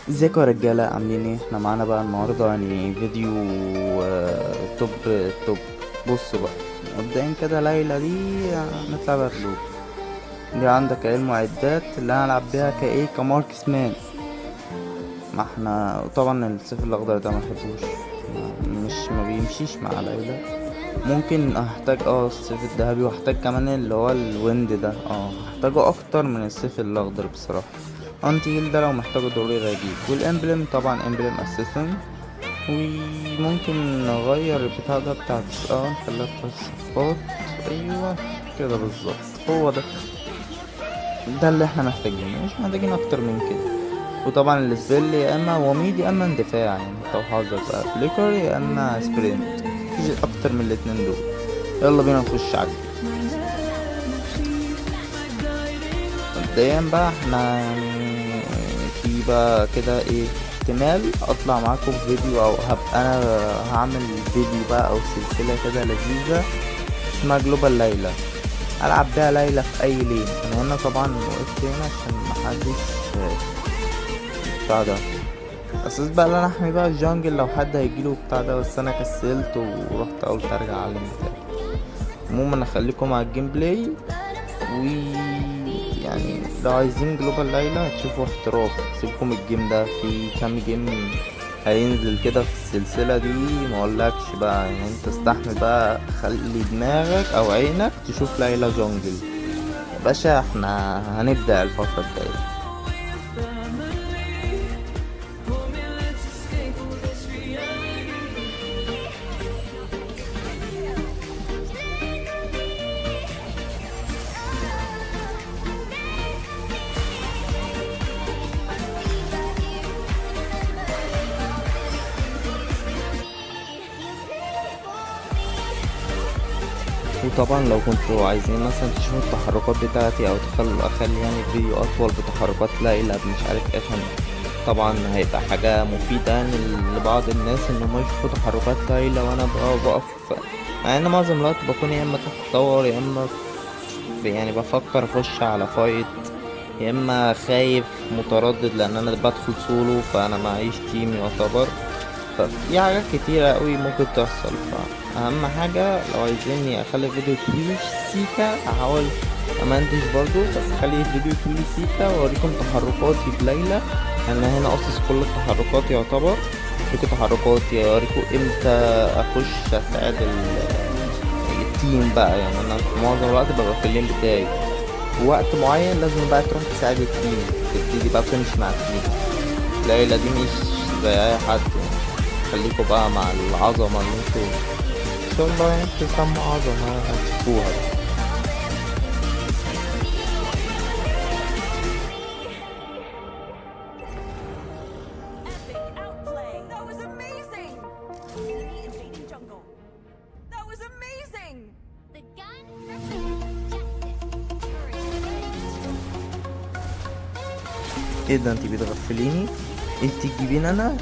ازيكم يا رجالة، عاملين ايه؟ احنا معانا بقى النهاردة يعني فيديو توب توب. بصوا بقى، مبدئيا كده ليلى دي هنطلع بقى بلوب. دي عندك ايه المعدات اللي انا هلعب بيها كايه كماركس مان. ما احنا طبعا السيف الاخضر ده محبوش، مش ما بيمشيش مع ليلى. ممكن هحتاج السيف الذهبي، وهحتاج كمان اللي هو الويند ده، هحتاجه اكتر من السيف الاخضر بصراحة. انتي هيل ده لو محتاجه ضروري اجيب، والامبلم طبعا امبلم اساسا. وممكن نغير البتاع ده بتاع نخليها بتاع الصفات. ايوه كده بالظبط، هو ده اللي احنا محتاجينه، مش محتاجين اكتر من كده. وطبعا السبيل يا اما وميد يا اما اندفاع، يعني انت وحظك بقى، فليكر يا اما سبرنت، مفيش اكتر من الاتنين دول. يلا بينا نخش على مبدئيا بقى احنا يعني في بقى كده ايه، احتمال اطلع معاكم في فيديو، او هبقى انا هعمل فيديو بقى او سلسلة كده لذيذة اسمها جلوبال ليلى. العب بيها ليلى في اي لين. انا هنا طبعا وقفت هنا عشان محدش بتاع ده، اساس بقى ان انا احمي بقى الجانجل لو حد هيجيله بتاع ده، بس انا كسلت ورحت قلت ارجع اعلم بتاعي. عموما اخليكم على الجيم بلاي، و يعني لو عايزين جلوبال ليلى هتشوفوا احتراف. سيبكم الجيم ده، في كام جيم هينزل كده في السلسلة دي مقولكش بقى، يعني انت استحمل بقى، خلي دماغك او عينك تشوف ليلى جونجل يا باشا. احنا هنبدأ الفترة الجاية. وطبعا لو كنتوا عايزين مثلا تشوفوا التحركات بتاعتي، او اخلي يعني فيديو اطول بتحركات ليلى مش عارف ايه، عشان طبعا هيبقى حاجة مفيدة يعني لبعض الناس ان هم يشوفوا تحركات ليلى وانا بقى بقف. مع ان معظم الوقت بكون يا اما تحت طور، يا اما يعني بفكر اخش على فايت، يا اما خايف متردد لان انا بدخل سولو، فانا معيش تيم يعتبر. ففي حاجات كتيرة قوي ممكن تحصل. فأهم حاجة لو عايزيني أخلي الفيديو طويل سيكا، هحاول أمنتج برضو، بس أخلي الفيديو طويل سيكا وأوريكم تحركاتي بليلى. أنا هنا قصص كل التحركات يعتبر، أوريكم تحركاتي، أوريكم إمتى أخش أساعد التيم بقى. يعني أنا في معظم الوقت ببقى في اللين بتاعي، في وقت معين لازم بقى تروح تساعد التيم، تبتدي بقى تمشي مع التيم. ليلى دي مش زي أي حد يعني. خليكوا بقى مع العظمة اللي انتوا ان شاء الله يعني تسموا عظمة هتشوفوها. Epic outplay! That was amazing! Enemy invading jungle. That was amazing! The gun represents justice, courage, ايه ده، انتي بتغفليني؟ انتي تجيبين انا؟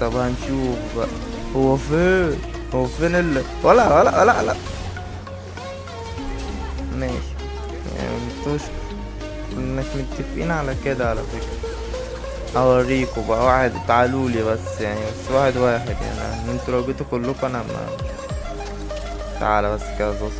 طب هنشوف بقى. هو فين؟ هو فين ولا ماشي. يعني مش كناش متفقين على كده على فكرة. هوريكوا بقى واحد، تعالولي بس يعني، بس واحد واحد يعني، انتوا لو جيتوا كلكم انا ما. تعالى بس كده زوز.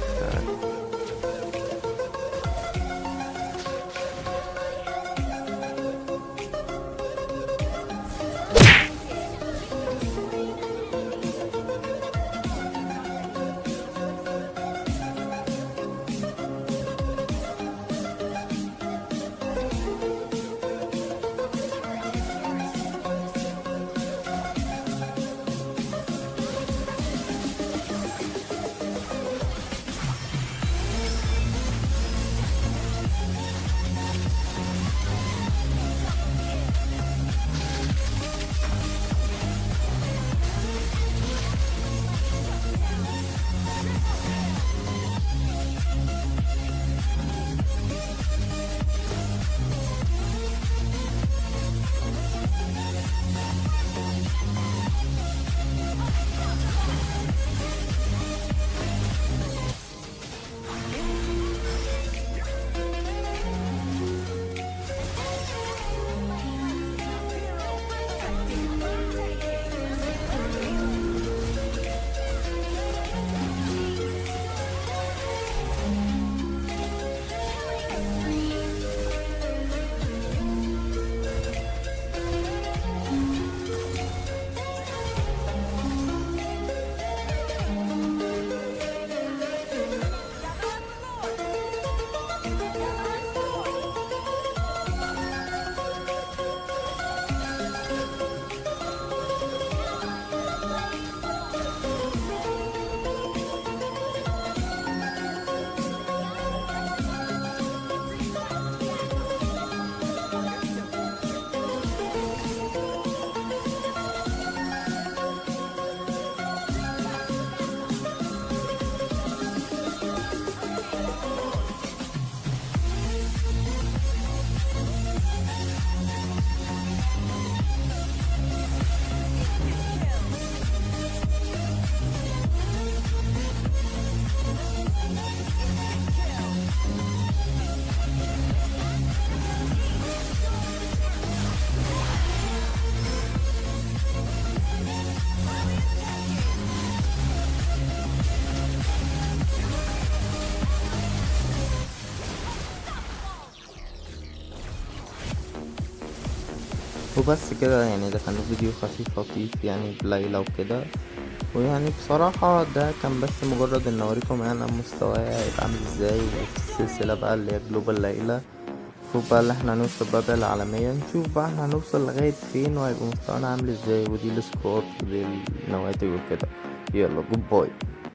وبس كده يعني، ده كان فيديو خفيف لطيف يعني بليلى وكده. ويعني بصراحة ده كان بس مجرد ان اوريكم يعني مستواي هيبقى عامل ازاي، وفي السلسلة بقى اللي هي جلوبال ليلى. شوف بقى اللي احنا هنوصل بقى العالمية، نشوف بقى احنا هنوصل لغاية فين وهيبقى مستوانا عامل ازاي، ودي السكور ودي النواتج وكده. يلا جود باي.